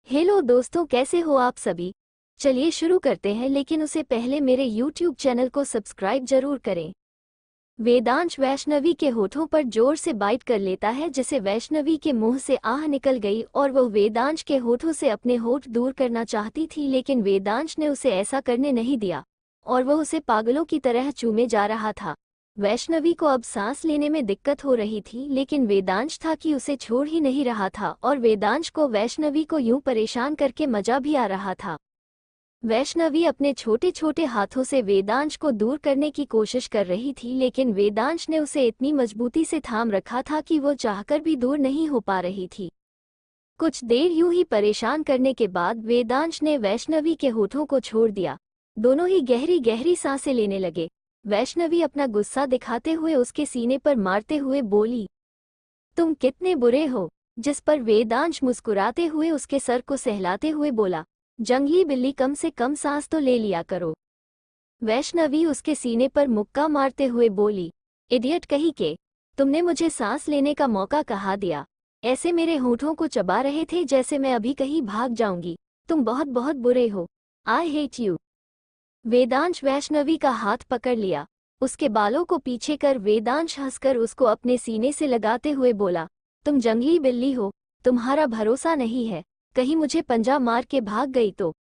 Hello दोस्तों, कैसे हो आप सभी। चलिए शुरू करते हैं, लेकिन उससे पहले मेरे यूट्यूब चैनल को सब्सक्राइब जरूर करें। वेदांश वैष्णवी के होठों पर जोर से बाइट कर लेता है, जिसे वैष्णवी के मुंह से आह निकल गई और वह वेदांश के होठों से अपने होठ दूर करना चाहती थी, लेकिन वेदांश ने उसे ऐसा करने नहीं दिया और वह उसे पागलों की तरह चूमे जा रहा था। वैष्णवी को अब सांस लेने में दिक्कत हो रही थी, लेकिन वेदांश था कि उसे छोड़ ही नहीं रहा था और वेदांश को वैष्णवी को यूं परेशान करके मजा भी आ रहा था। वैष्णवी अपने छोटे छोटे हाथों से वेदांश को दूर करने की कोशिश कर रही थी, लेकिन वेदांश ने उसे इतनी मजबूती से थाम रखा था कि वो चाहकर भी दूर नहीं हो पा रही थी। कुछ देर यूं ही परेशान करने के बाद वेदांश ने वैष्णवी के होठों को छोड़ दिया। दोनों ही गहरी गहरी सांसें लेने लगे। वैष्णवी अपना गुस्सा दिखाते हुए उसके सीने पर मारते हुए बोली, तुम कितने बुरे हो। जिस पर वेदांश मुस्कुराते हुए उसके सर को सहलाते हुए बोला, जंगली बिल्ली, कम से कम सांस तो ले लिया करो। वैष्णवी उसके सीने पर मुक्का मारते हुए बोली, इडियट कहीं के, तुमने मुझे सांस लेने का मौका कहाँ दिया। ऐसे मेरे होठों को चबा रहे थे जैसे मैं अभी कहीं भाग जाऊंगी। तुम बहुत बहुत बुरे हो। I hate you. Vedansh Vaishnavi का हाथ पकड़ लिया। उसके बालों को पीछे कर वेदांश हंसकर उसको अपने सीने से लगाते हुए बोला, तुम जंगली बिल्ली हो, तुम्हारा भरोसा नहीं है। कहीं मुझे पंजा मार के भाग गई तो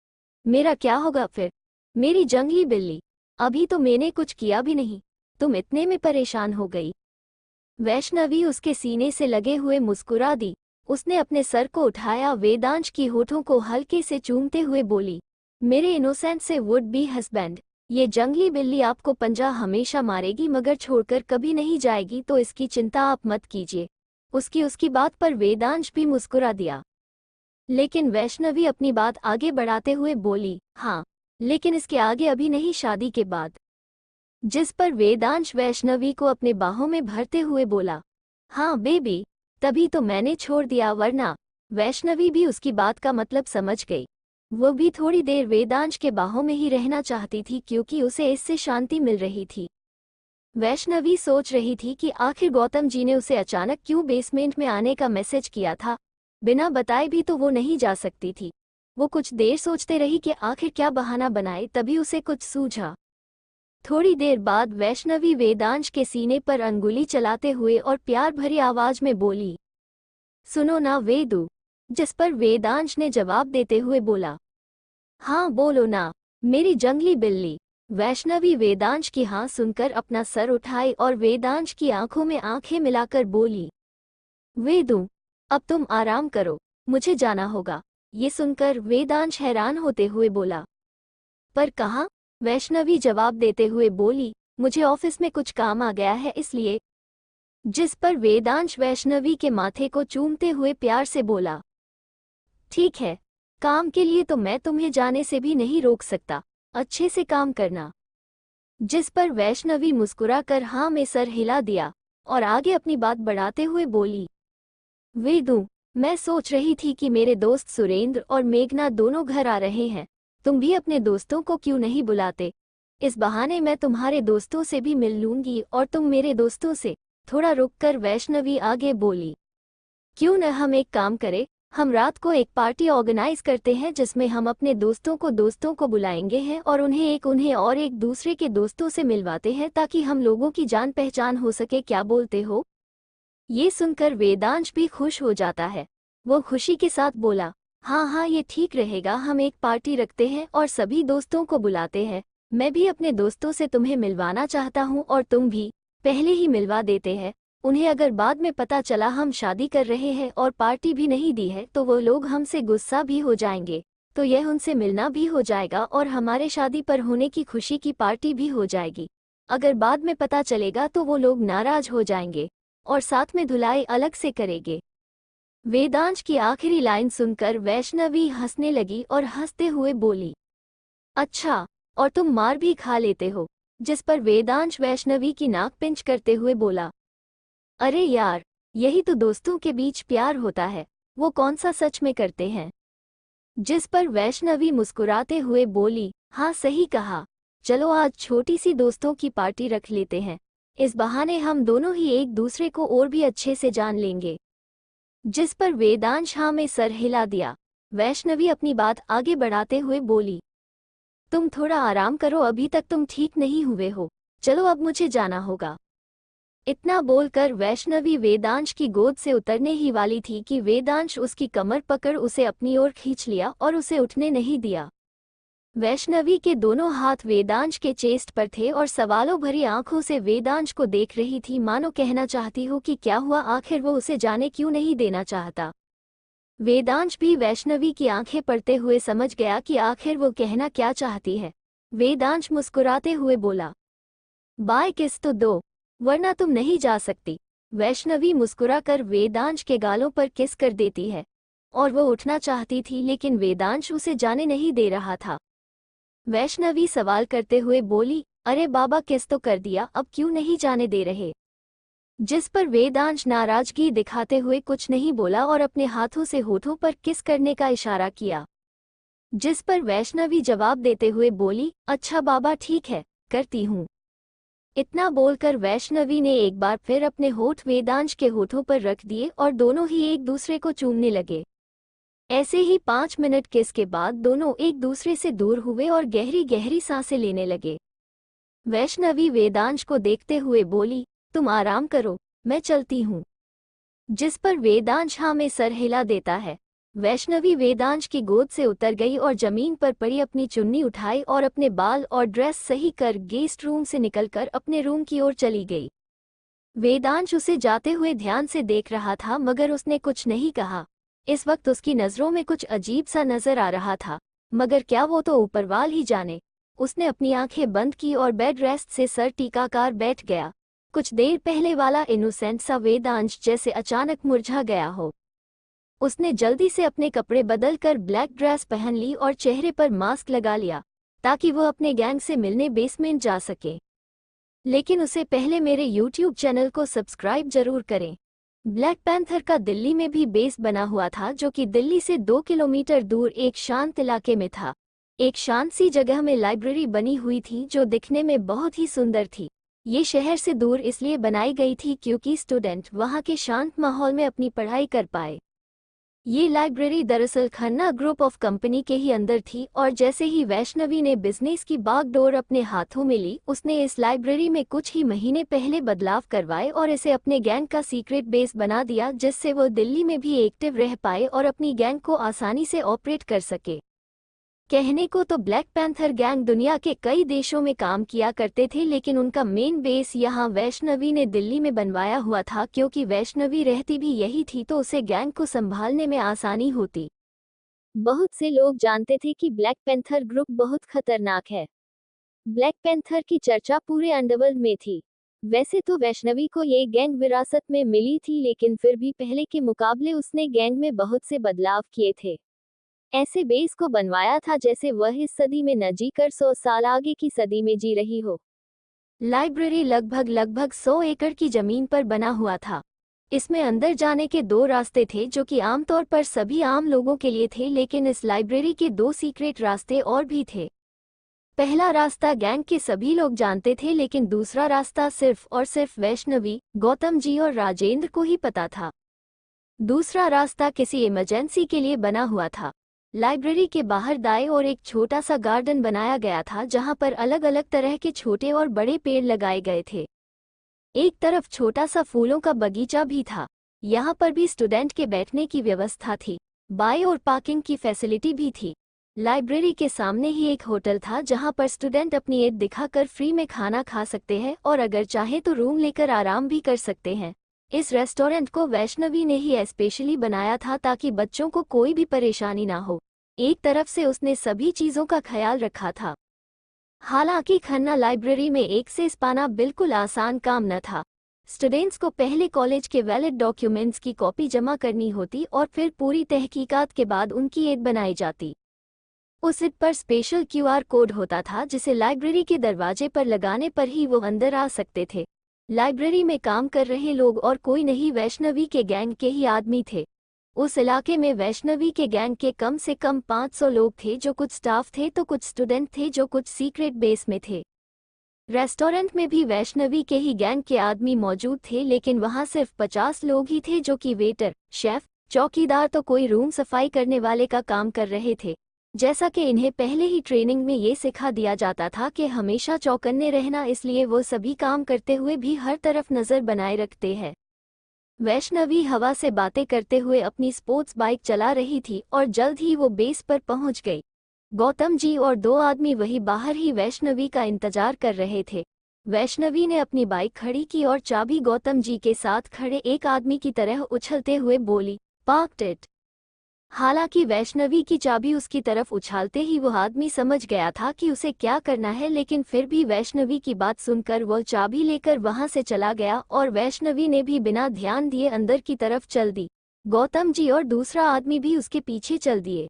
मेरा क्या होगा फिर। मेरी जंगली बिल्ली, अभी तो मैंने कुछ किया भी नहीं, तुम इतने में परेशान हो गई। वैष्णवी उसके सीने से लगे हुए मुस्कुरा दी। उसने अपने सर को उठाया, वेदांश की होठों को हल्के से चूमते हुए बोली, मेरे इनोसेंट से वुड बी हस्बैंड, ये जंगली बिल्ली आपको पंजा हमेशा मारेगी मगर छोड़कर कभी नहीं जाएगी, तो इसकी चिंता आप मत कीजिए। उसकी बात पर वेदांश भी मुस्कुरा दिया। लेकिन वैष्णवी अपनी बात आगे बढ़ाते हुए बोली, हाँ, लेकिन इसके आगे अभी नहीं, शादी के बाद। जिस पर वेदांश वैष्णवी को अपने बाहों में भरते हुए बोला, हाँ बेबी, तभी तो मैंने छोड़ दिया, वरना। वैष्णवी भी उसकी बात का मतलब समझ गई। वो भी थोड़ी देर वेदांश के बाहों में ही रहना चाहती थी, क्योंकि उसे इससे शांति मिल रही थी। वैष्णवी सोच रही थी कि आखिर गौतम जी ने उसे अचानक क्यों बेसमेंट में आने का मैसेज किया था। बिना बताए भी तो वो नहीं जा सकती थी। वो कुछ देर सोचते रही कि आखिर क्या बहाना बनाए, तभी उसे कुछ सूझा। थोड़ी देर बाद वैष्णवी वेदांश के सीने पर अंगुली चलाते हुए और प्यार भरी आवाज में बोली, सुनो ना वेदू। जिस पर वेदांश ने जवाब देते हुए बोला, हाँ बोलो ना मेरी जंगली बिल्ली। वैष्णवी वेदांश की हाँ सुनकर अपना सर उठाई और वेदांश की आंखों में आंखें मिलाकर बोली, वेदू, अब तुम आराम करो, मुझे जाना होगा। ये सुनकर वेदांश हैरान होते हुए बोला, पर कहाँ। वैष्णवी जवाब देते हुए बोली, मुझे ऑफिस में कुछ काम आ गया है, इसलिए। जिस पर वेदांश वैष्णवी के माथे को चूमते हुए प्यार से बोला, ठीक है, काम के लिए तो मैं तुम्हें जाने से भी नहीं रोक सकता, अच्छे से काम करना। जिस पर वैष्णवी मुस्कुराकर हाँ में सर हिला दिया और आगे अपनी बात बढ़ाते हुए बोली, वेदू, मैं सोच रही थी कि मेरे दोस्त सुरेंद्र और मेघना दोनों घर आ रहे हैं, तुम भी अपने दोस्तों को क्यों नहीं बुलाते। इस बहाने मैं तुम्हारे दोस्तों से भी मिल लूंगी और तुम मेरे दोस्तों से। थोड़ा रुककर वैष्णवी आगे बोली, क्यों न हम एक काम करें, हम रात को एक पार्टी ऑर्गेनाइज करते हैं जिसमें हम अपने दोस्तों को बुलाएंगे हैं और उन्हें और एक दूसरे के दोस्तों से मिलवाते हैं, ताकि हम लोगों की जान पहचान हो सके। क्या बोलते हो। ये सुनकर वेदांश भी खुश हो जाता है। वो खुशी के साथ बोला, हाँ हाँ, ये ठीक रहेगा, हम एक पार्टी रखते हैं और सभी दोस्तों को बुलाते हैं। मैं भी अपने दोस्तों से तुम्हें मिलवाना चाहता हूँ और तुम भी पहले ही मिलवा देते हैं उन्हें। अगर बाद में पता चला हम शादी कर रहे हैं और पार्टी भी नहीं दी है तो वो लोग हमसे गुस्सा भी हो जाएंगे, तो यह उनसे मिलना भी हो जाएगा और हमारे शादी पर होने की खुशी की पार्टी भी हो जाएगी। अगर बाद में पता चलेगा तो वो लोग नाराज हो जाएंगे और साथ में धुलाई अलग से करेंगे। वेदांश की आखिरी लाइन सुनकर वैष्णवी हंसने लगी और हंसते हुए बोली, अच्छा, और तुम मार भी खा लेते हो। जिस पर वेदांश वैष्णवी की नाक पिंच करते हुए बोला, अरे यार, यही तो दोस्तों के बीच प्यार होता है, वो कौन सा सच में करते हैं। जिस पर वैष्णवी मुस्कुराते हुए बोली, हाँ सही कहा, चलो आज छोटी सी दोस्तों की पार्टी रख लेते हैं, इस बहाने हम दोनों ही एक दूसरे को और भी अच्छे से जान लेंगे। जिस पर वेदांश हाँ में सर हिला दिया। वैष्णवी अपनी बात आगे बढ़ाते हुए बोली, तुम थोड़ा आराम करो, अभी तक तुम ठीक नहीं हुए हो, चलो अब मुझे जाना होगा। इतना बोलकर वैष्णवी वेदांश की गोद से उतरने ही वाली थी कि वेदांश उसकी कमर पकड़ उसे अपनी ओर खींच लिया और उसे उठने नहीं दिया। वैष्णवी के दोनों हाथ वेदांश के चेस्ट पर थे और सवालों भरी आंखों से वेदांश को देख रही थी, मानो कहना चाहती हो कि क्या हुआ, आखिर वो उसे जाने क्यों नहीं देना चाहता। वेदांश भी वैष्णवी की आंखें पढ़ते हुए समझ गया कि आखिर वो कहना क्या चाहती है। वेदांश मुस्कुराते हुए बोला, बाय किस तो दो, वरना तुम नहीं जा सकती। वैष्णवी मुस्कुराकर वेदांश के गालों पर किस कर देती है और वो उठना चाहती थी, लेकिन वेदांश उसे जाने नहीं दे रहा था। वैष्णवी सवाल करते हुए बोली, अरे बाबा किस तो कर दिया, अब क्यों नहीं जाने दे रहे। जिस पर वेदांश नाराजगी दिखाते हुए कुछ नहीं बोला और अपने हाथों से होठों पर किस करने का इशारा किया। जिस पर वैष्णवी जवाब देते हुए बोली, अच्छा बाबा ठीक है, करती हूँ। इतना बोलकर वैष्णवी ने एक बार फिर अपने होठ वेदांश के होठों पर रख दिए और दोनों ही एक दूसरे को चूमने लगे। ऐसे ही 5 मिनट किस के बाद दोनों एक दूसरे से दूर हुए और गहरी गहरी सांसें लेने लगे। वैष्णवी वेदांश को देखते हुए बोली, तुम आराम करो, मैं चलती हूँ। जिस पर वेदांश हाँ में सर हिला देता है। वैष्णवी वेदांश की गोद से उतर गई और जमीन पर पड़ी अपनी चुन्नी उठाई और अपने बाल और ड्रेस सही कर गेस्ट रूम से निकलकर अपने रूम की ओर चली गई। वेदांश उसे जाते हुए ध्यान से देख रहा था, मगर उसने कुछ नहीं कहा। इस वक्त उसकी नज़रों में कुछ अजीब सा नजर आ रहा था, मगर क्या वो तो ऊपरवाल ही जाने। उसने अपनी आंखें बंद की और बेड रेस्ट से सर टीकाकार बैठ गया। कुछ देर पहले वाला इनोसेंट सा वेदांश जैसे अचानक मुरझा गया हो। उसने जल्दी से अपने कपड़े बदलकर ब्लैक ड्रेस पहन ली और चेहरे पर मास्क लगा लिया ताकि वो अपने गैंग से मिलने बेसमेंट जा सके। लेकिन उसे पहले मेरे YouTube चैनल को सब्सक्राइब जरूर करें। ब्लैक पैंथर का दिल्ली में भी बेस बना हुआ था, जो कि दिल्ली से 2 किलोमीटर दूर एक शांत इलाके में था। एक शांत सी जगह में लाइब्रेरी बनी हुई थी जो दिखने में बहुत ही सुंदर थी। ये शहर से दूर इसलिए बनाई गई थी क्योंकि स्टूडेंट वहाँ के शांत माहौल में अपनी पढ़ाई कर पाए। ये लाइब्रेरी दरअसल खन्ना ग्रुप ऑफ कंपनी के ही अंदर थी और जैसे ही वैष्णवी ने बिजनेस की बागडोर अपने हाथों में ली, उसने इस लाइब्रेरी में कुछ ही महीने पहले बदलाव करवाए और इसे अपने गैंग का सीक्रेट बेस बना दिया, जिससे वो दिल्ली में भी एक्टिव रह पाए और अपनी गैंग को आसानी से ऑपरेट कर सके। कहने को तो ब्लैक पैंथर गैंग दुनिया के कई देशों में काम किया करते थे, लेकिन उनका मेन बेस यहाँ वैष्णवी ने दिल्ली में बनवाया हुआ था, क्योंकि वैष्णवी रहती भी यही थी तो उसे गैंग को संभालने में आसानी होती। बहुत से लोग जानते थे कि ब्लैक पैंथर ग्रुप बहुत खतरनाक है। ब्लैक पैंथर की चर्चा पूरे अंडरवर्ल्ड में थी। वैसे तो वैष्णवी को ये गैंग विरासत में मिली थी, लेकिन फिर भी पहले के मुकाबले उसने गैंग में बहुत से बदलाव किए थे। ऐसे बेस को बनवाया था जैसे वह इस सदी में न जीकर 100 साल आगे की सदी में जी रही हो। लाइब्रेरी लगभग 100 एकड़ की जमीन पर बना हुआ था। इसमें अंदर जाने के 2 रास्ते थे जो कि आमतौर पर सभी आम लोगों के लिए थे, लेकिन इस लाइब्रेरी के 2 सीक्रेट रास्ते और भी थे। पहला रास्ता गैंग के सभी लोग जानते थे, लेकिन दूसरा रास्ता सिर्फ और सिर्फ वैष्णवी, गौतम जी और राजेंद्र को ही पता था। दूसरा रास्ता किसी इमरजेंसी के लिए बना हुआ था। लाइब्रेरी के बाहर दाएं ओर एक छोटा सा गार्डन बनाया गया था, जहां पर अलग अलग तरह के छोटे और बड़े पेड़ लगाए गए थे। एक तरफ छोटा सा फूलों का बगीचा भी था। यहाँ पर भी स्टूडेंट के बैठने की व्यवस्था थी। बाएं ओर पार्किंग की फैसिलिटी भी थी। लाइब्रेरी के सामने ही एक होटल था जहां पर स्टूडेंट अपनी एड दिखाकर फ्री में खाना खा सकते हैं और अगर चाहे तो रूम लेकर आराम भी कर सकते हैं। इस रेस्टोरेंट को वैष्णवी ने ही स्पेशली बनाया था ताकि बच्चों को कोई भी परेशानी ना हो। एक तरफ से उसने सभी चीजों का ख्याल रखा था। हालांकि खन्ना लाइब्रेरी में एक से पाना बिल्कुल आसान काम न था। स्टूडेंट्स को पहले कॉलेज के वैलिड डॉक्यूमेंट्स की कॉपी जमा करनी होती और फिर पूरी तहकीकात के बाद उनकी एड बनाई जाती। उस एड पर स्पेशल QR कोड होता था जिसे लाइब्रेरी के दरवाजे पर लगाने पर ही वो अंदर आ सकते थे। लाइब्रेरी में काम कर रहे लोग और कोई नहीं वैष्णवी के गैंग के ही आदमी थे। उस इलाके में वैष्णवी के गैंग के कम से कम 500 लोग थे, जो कुछ स्टाफ थे तो कुछ स्टूडेंट थे जो कुछ सीक्रेट बेस में थे। रेस्टोरेंट में भी वैष्णवी के ही गैंग के आदमी मौजूद थे, लेकिन वहां सिर्फ 50 लोग ही थे जो कि वेटर, शेफ, चौकीदार तो कोई रूम सफाई करने वाले का काम कर रहे थे, जैसा कि इन्हें पहले ही ट्रेनिंग में ये सिखा दिया जाता था कि हमेशा चौकन्ने रहना, इसलिए वो सभी काम करते हुए भी हर तरफ नज़र बनाए रखते हैं। वैष्णवी हवा से बातें करते हुए अपनी स्पोर्ट्स बाइक चला रही थी और जल्द ही वो बेस पर पहुंच गई। गौतम जी और दो आदमी वही बाहर ही वैष्णवी का इंतजार कर रहे थे। वैष्णवी ने अपनी बाइक खड़ी की और चाबी गौतम जी के साथ खड़े एक आदमी की तरह उछलते हुए बोली, पार्क्ड इट। हालांकि वैष्णवी की चाबी उसकी तरफ उछालते ही वो आदमी समझ गया था कि उसे क्या करना है, लेकिन फिर भी वैष्णवी की बात सुनकर वह चाबी लेकर वहां से चला गया और वैष्णवी ने भी बिना ध्यान दिए अंदर की तरफ चल दी। गौतम जी और दूसरा आदमी भी उसके पीछे चल दिए।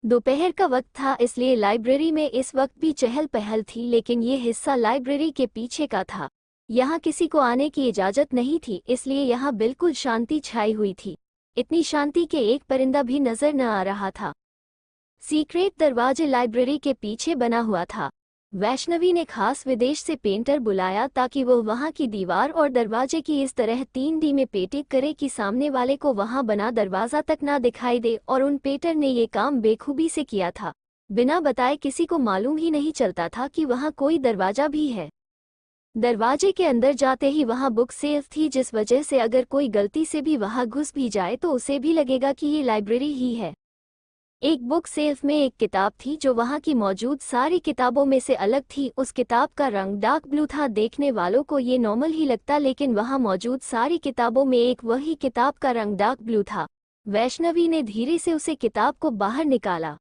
दोपहर का वक्त था, इसलिए लाइब्रेरी में इस वक्त भी चहल पहल थी, लेकिन ये हिस्सा लाइब्रेरी के पीछे का था। यहाँ किसी को आने की इजाज़त नहीं थी, इसलिए यहाँ बिल्कुल शांति छाई हुई थी। इतनी शांति के एक परिंदा भी नजर न आ रहा था। सीक्रेट दरवाजे लाइब्रेरी के पीछे बना हुआ था। वैष्णवी ने खास विदेश से पेंटर बुलाया ताकि वो वहां की दीवार और दरवाजे की इस तरह 3D में पेंटिंग करे कि सामने वाले को वहां बना दरवाजा तक ना दिखाई दे, और उन पेंटर ने ये काम बेखूबी से किया था। बिना बताए किसी को मालूम ही नहीं चलता था कि वहां कोई दरवाजा भी है। दरवाजे के अंदर जाते ही वहां बुक सेल्फ थी, जिस वजह से अगर कोई गलती से भी वहां घुस भी जाए तो उसे भी लगेगा कि ये लाइब्रेरी ही है। एक बुक सेल्फ में एक किताब थी जो वहां की मौजूद सारी किताबों में से अलग थी। उस किताब का रंग डार्क ब्लू था। देखने वालों को ये नॉर्मल ही लगता, लेकिन वहां मौजूद सारी किताबों में एक वही किताब का रंग डार्क ब्लू था। वैष्णवी ने धीरे से उसे किताब को बाहर निकाला।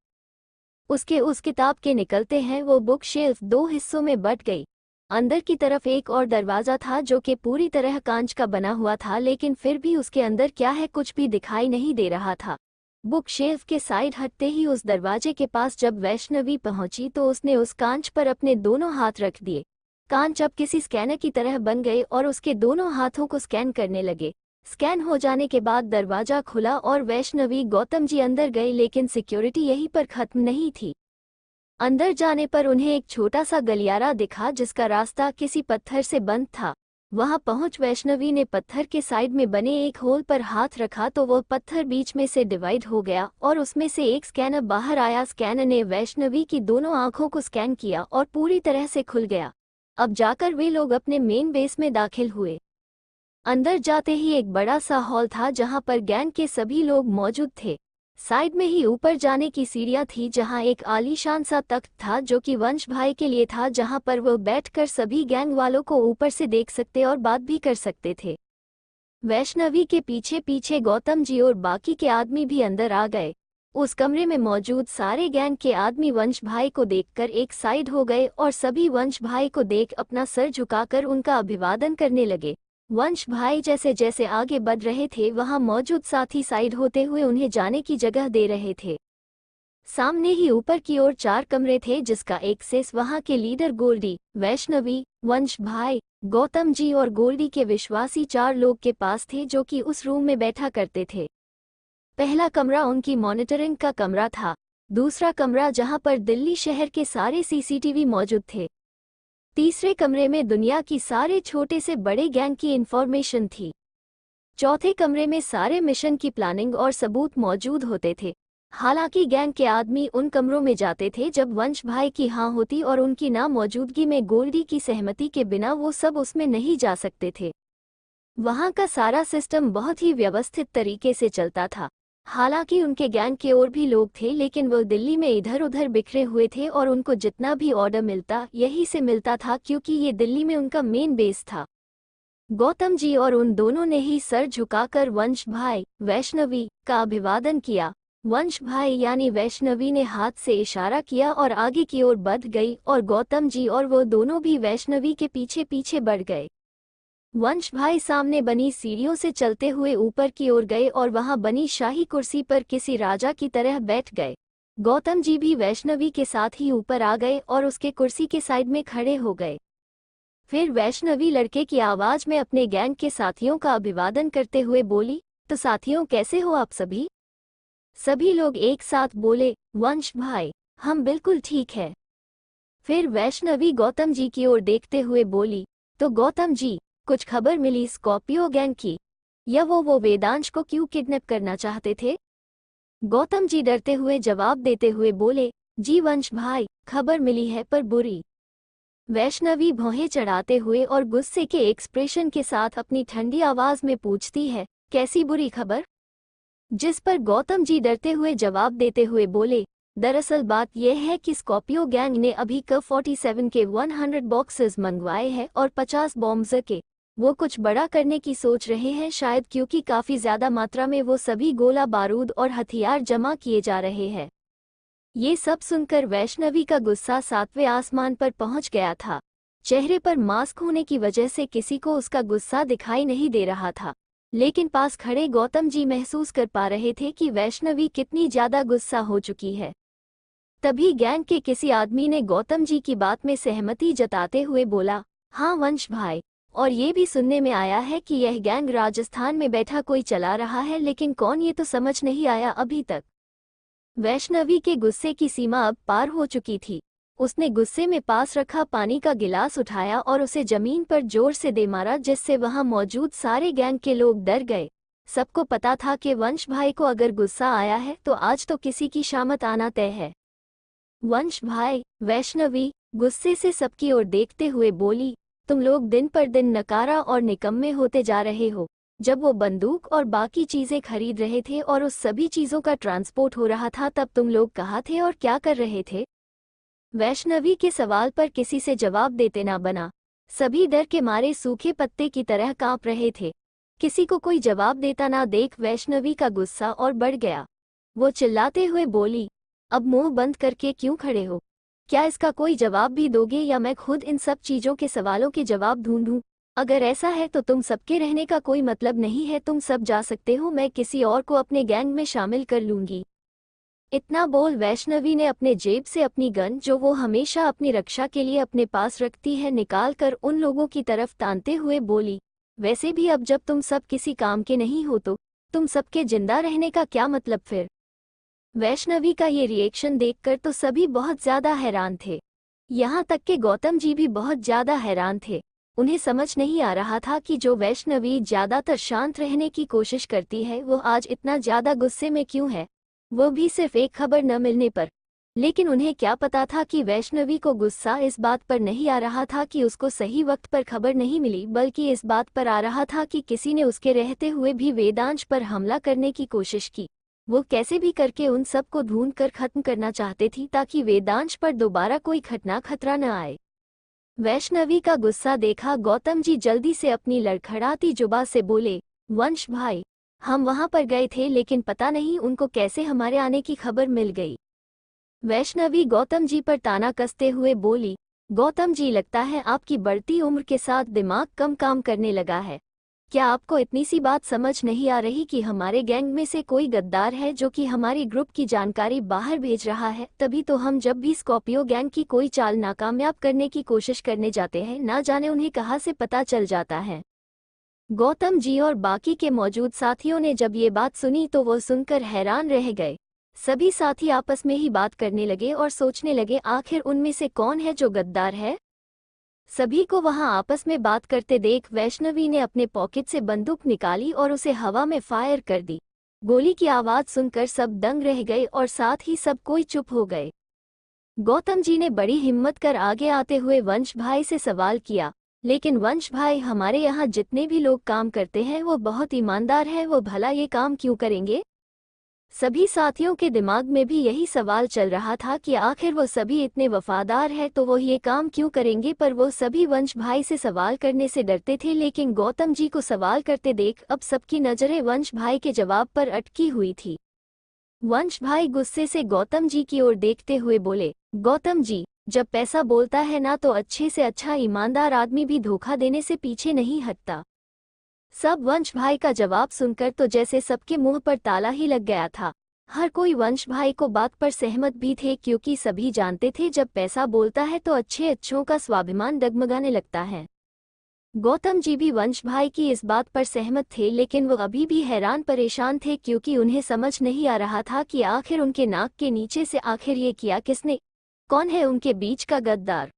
उसके उस किताब के निकलते हैं वो बुक शेल्फ 2 हिस्सों में बट गई। अंदर की तरफ एक और दरवाजा था जो कि पूरी तरह कांच का बना हुआ था, लेकिन फिर भी उसके अंदर क्या है कुछ भी दिखाई नहीं दे रहा था। बुक शेल्फ के साइड हटते ही उस दरवाजे के पास जब वैष्णवी पहुंची तो उसने उस कांच पर अपने दोनों हाथ रख दिए। कांच अब किसी स्कैनर की तरह बन गए और उसके दोनों हाथों को स्कैन करने लगे। स्कैन हो जाने के बाद दरवाजा खुला और वैष्णवी गौतम जी अंदर गए, लेकिन सिक्योरिटी यहीं पर खत्म नहीं थी। अंदर जाने पर उन्हें एक छोटा सा गलियारा दिखा जिसका रास्ता किसी पत्थर से बंद था। वहां पहुंच वैष्णवी ने पत्थर के साइड में बने एक होल पर हाथ रखा तो वह पत्थर बीच में से डिवाइड हो गया और उसमें से एक स्कैनर बाहर आया। स्कैनर ने वैष्णवी की दोनों आंखों को स्कैन किया और पूरी तरह से खुल गया। अब जाकर वे लोग अपने मेन बेस में दाखिल हुए। अंदर जाते ही एक बड़ा सा हॉल था जहां पर गैंग के सभी लोग मौजूद थे। साइड में ही ऊपर जाने की सीढ़ियां थी जहां एक आलीशान सा तख्त था जो कि वंश भाई के लिए था, जहां पर वो बैठकर सभी गैंग वालों को ऊपर से देख सकते और बात भी कर सकते थे। वैष्णवी के पीछे पीछे गौतम जी और बाकी के आदमी भी अंदर आ गए। उस कमरे में मौजूद सारे गैंग के आदमी वंश भाई को देखकर एक साइड हो गए और सभी वंश भाई को देख अपना सर झुकाकर उनका अभिवादन करने लगे। वंश भाई जैसे जैसे आगे बढ़ रहे थे वहां मौजूद साथी साइड होते हुए उन्हें जाने की जगह दे रहे थे। सामने ही ऊपर की ओर 4 कमरे थे जिसका एक्सेस वहां के लीडर गोल्डी, वैष्णवी, वंश भाई, गौतम जी और गोल्डी के विश्वासी 4 लोग के पास थे जो कि उस रूम में बैठा करते थे। पहला कमरा उनकी मॉनिटरिंग का कमरा था। दूसरा कमरा जहां पर दिल्ली शहर के सारे सीसीटीवी मौजूद थे। तीसरे कमरे में दुनिया की सारे छोटे से बड़े गैंग की इंफॉर्मेशन थी। चौथे कमरे में सारे मिशन की प्लानिंग और सबूत मौजूद होते थे। हालांकि गैंग के आदमी उन कमरों में जाते थे जब वंश भाई की हाँ होती और उनकी ना मौजूदगी में गोल्डी की सहमति के बिना वो सब उसमें नहीं जा सकते थे। वहां का सारा सिस्टम बहुत ही व्यवस्थित तरीके से चलता था। हालांकि उनके गैंग के और भी लोग थे, लेकिन वो दिल्ली में इधर उधर बिखरे हुए थे और उनको जितना भी ऑर्डर मिलता यही से मिलता था, क्योंकि ये दिल्ली में उनका मेन बेस था। गौतम जी और उन दोनों ने ही सर झुकाकर वंश भाई, वैष्णवी का अभिवादन किया। वंश भाई यानी वैष्णवी ने हाथ से इशारा किया और आगे की ओर बढ़ गई और गौतम जी और वो दोनों भी वैष्णवी के पीछे पीछे बढ़ गए। वंश भाई सामने बनी सीढ़ियों से चलते हुए ऊपर की ओर गए और वहां बनी शाही कुर्सी पर किसी राजा की तरह बैठ गए। गौतम जी भी वैष्णवी के साथ ही ऊपर आ गए और उसके कुर्सी के साइड में खड़े हो गए। फिर वैष्णवी लड़के की आवाज में अपने गैंग के साथियों का अभिवादन करते हुए बोली, तो साथियों कैसे हो आप सभी? सभी लोग एक साथ बोले, वंश भाई हम बिल्कुल ठीक है। फिर वैष्णवी गौतम जी की ओर देखते हुए बोली, तो गौतम जी कुछ खबर मिली स्कॉर्पियो गैंग की? या वो वेदांश को क्यों किडनैप करना चाहते थे? गौतम जी डरते हुए जवाब देते हुए बोले, जी वंश भाई, खबर मिली है पर बुरी। वैष्णवी भौहें चढ़ाते हुए और गुस्से के एक्सप्रेशन के साथ अपनी ठंडी आवाज में पूछती है, कैसी बुरी खबर? जिस पर गौतम जी डरते हुए जवाब देते हुए बोले, दरअसल बात यह है कि स्कॉर्पियो गैंग ने अभी K-47 के 100 बॉक्सेस मंगवाए हैं और 50 बॉम्ब्स के। वो कुछ बड़ा करने की सोच रहे हैं, शायद क्योंकि काफी ज्यादा मात्रा में वो सभी गोला बारूद और हथियार जमा किए जा रहे हैं। ये सब सुनकर वैष्णवी का गुस्सा 7वें आसमान पर पहुंच गया था। चेहरे पर मास्क होने की वजह से किसी को उसका गुस्सा दिखाई नहीं दे रहा था, लेकिन पास खड़े गौतम जी महसूस कर पा रहे थे कि वैष्णवी कितनी ज्यादा गुस्सा हो चुकी है। तभी गैंग के किसी आदमी ने गौतम जी की बात में सहमति जताते हुए बोला, हाँ वंश भाई, और ये भी सुनने में आया है कि यह गैंग राजस्थान में बैठा कोई चला रहा है, लेकिन कौन ये तो समझ नहीं आया अभी तक। वैष्णवी के गुस्से की सीमा अब पार हो चुकी थी। उसने गुस्से में पास रखा पानी का गिलास उठाया और उसे जमीन पर जोर से दे मारा, जिससे वहां मौजूद सारे गैंग के लोग डर गए। सबको पता था कि वंश भाई को अगर गुस्सा आया है तो आज तो किसी की शामत आना तय है। वंश भाई, वैष्णवी गुस्से से सबकी ओर देखते हुए बोली, तुम लोग दिन पर दिन नकारा और निकम्मे होते जा रहे हो। जब वो बंदूक और बाकी चीजें खरीद रहे थे और उस सभी चीजों का ट्रांसपोर्ट हो रहा था, तब तुम लोग कहाँ थे और क्या कर रहे थे? वैष्णवी के सवाल पर किसी से जवाब देते ना बना। सभी डर के मारे सूखे पत्ते की तरह कांप रहे थे। किसी को कोई जवाब देता ना देख वैष्णवी का गुस्सा और बढ़ गया। वो चिल्लाते हुए बोली, अब मुंह बंद करके क्यों खड़े हो? क्या इसका कोई जवाब भी दोगे या मैं खुद इन सब चीजों के सवालों के जवाब ढूंढूं? अगर ऐसा है तो तुम सबके रहने का कोई मतलब नहीं है, तुम सब जा सकते हो, मैं किसी और को अपने गैंग में शामिल कर लूंगी। इतना बोल वैष्णवी ने अपने जेब से अपनी गन, जो वो हमेशा अपनी रक्षा के लिए अपने पास रखती है, निकालकर उन लोगों की तरफ तानते हुए बोली, वैसे भी अब जब तुम सब किसी काम के नहीं हो तो तुम सबके जिंदा रहने का क्या मतलब फिर? वैष्णवी का ये रिएक्शन देखकर तो सभी बहुत ज्यादा हैरान थे। यहाँ तक कि गौतम जी भी बहुत ज्यादा हैरान थे। उन्हें समझ नहीं आ रहा था कि जो वैष्णवी ज्यादातर शांत रहने की कोशिश करती है, वो आज इतना ज्यादा गुस्से में क्यों है, वो भी सिर्फ एक खबर न मिलने पर। लेकिन उन्हें क्या पता था कि वैष्णवी को गुस्सा इस बात पर नहीं आ रहा था कि उसको सही वक्त पर खबर नहीं मिली, बल्कि इस बात पर आ रहा था कि किसी ने उसके रहते हुए भी वेदांश पर हमला करने की कोशिश की। वो कैसे भी करके उन सब को ढूंढ कर खत्म करना चाहती थी, ताकि वेदांश पर दोबारा कोई घटना खतरा न आए। वैष्णवी का गुस्सा देखा गौतम जी जल्दी से अपनी लड़खड़ाती जुबान से बोले, वंश भाई, हम वहां पर गए थे, लेकिन पता नहीं उनको कैसे हमारे आने की खबर मिल गई। वैष्णवी गौतम जी पर ताना कसते हुए बोली, गौतम जी, लगता है आपकी बढ़ती उम्र के साथ दिमाग कम काम करने लगा है। क्या आपको इतनी सी बात समझ नहीं आ रही कि हमारे गैंग में से कोई गद्दार है जो कि हमारी ग्रुप की जानकारी बाहर भेज रहा है? तभी तो हम जब भी स्कॉर्पियो गैंग की कोई चाल नाकामयाब करने की कोशिश करने जाते हैं, ना जाने उन्हें कहाँ से पता चल जाता है। गौतम जी और बाकी के मौजूद साथियों ने जब ये बात सुनी तो वो सुनकर हैरान रह गए। सभी साथी आपस में ही बात करने लगे और सोचने लगे, आखिर उनमें से कौन है जो गद्दार है। सभी को वहां आपस में बात करते देख वैष्णवी ने अपने पॉकेट से बंदूक निकाली और उसे हवा में फायर कर दी। गोली की आवाज सुनकर सब दंग रह गए और साथ ही सब कोई चुप हो गए। गौतम जी ने बड़ी हिम्मत कर आगे आते हुए वंश भाई से सवाल किया, लेकिन वंश भाई, हमारे यहाँ जितने भी लोग काम करते हैं वो बहुत ईमानदार हैं, वो भला ये काम क्यों करेंगे? सभी साथियों के दिमाग में भी यही सवाल चल रहा था कि आखिर वो सभी इतने वफादार हैं तो वो ये काम क्यों करेंगे, पर वो सभी वंश भाई से सवाल करने से डरते थे। लेकिन गौतम जी को सवाल करते देख अब सबकी नजरें वंश भाई के जवाब पर अटकी हुई थी। वंश भाई गुस्से से गौतम जी की ओर देखते हुए बोले, गौतम जी, जब पैसा बोलता है ना तो अच्छे से अच्छा ईमानदार आदमी भी धोखा देने से पीछे नहीं हटता। सब वंश भाई का जवाब सुनकर तो जैसे सबके मुंह पर ताला ही लग गया था। हर कोई वंश भाई को बात पर सहमत भी थे, क्योंकि सभी जानते थे जब पैसा बोलता है तो अच्छों का स्वाभिमान डगमगाने लगता है। गौतम जी भी वंश भाई की इस बात पर सहमत थे, लेकिन वो अभी भी हैरान परेशान थे, क्योंकि उन्हें समझ नहीं आ रहा था कि आखिर उनके नाक के नीचे से आखिर ये किया किसने, कौन है उनके बीच का गद्दार।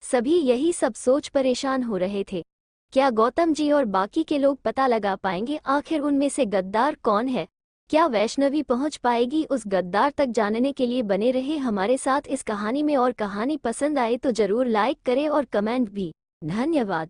सभी यही सब सोच परेशान हो रहे थे। क्या गौतम जी और बाकी के लोग पता लगा पाएंगे आखिर उनमें से गद्दार कौन है? क्या वैष्णवी पहुंच पाएगी उस गद्दार तक? जानने के लिए बने रहे हमारे साथ इस कहानी में। और कहानी पसंद आए तो जरूर लाइक करें और कमेंट भी। धन्यवाद।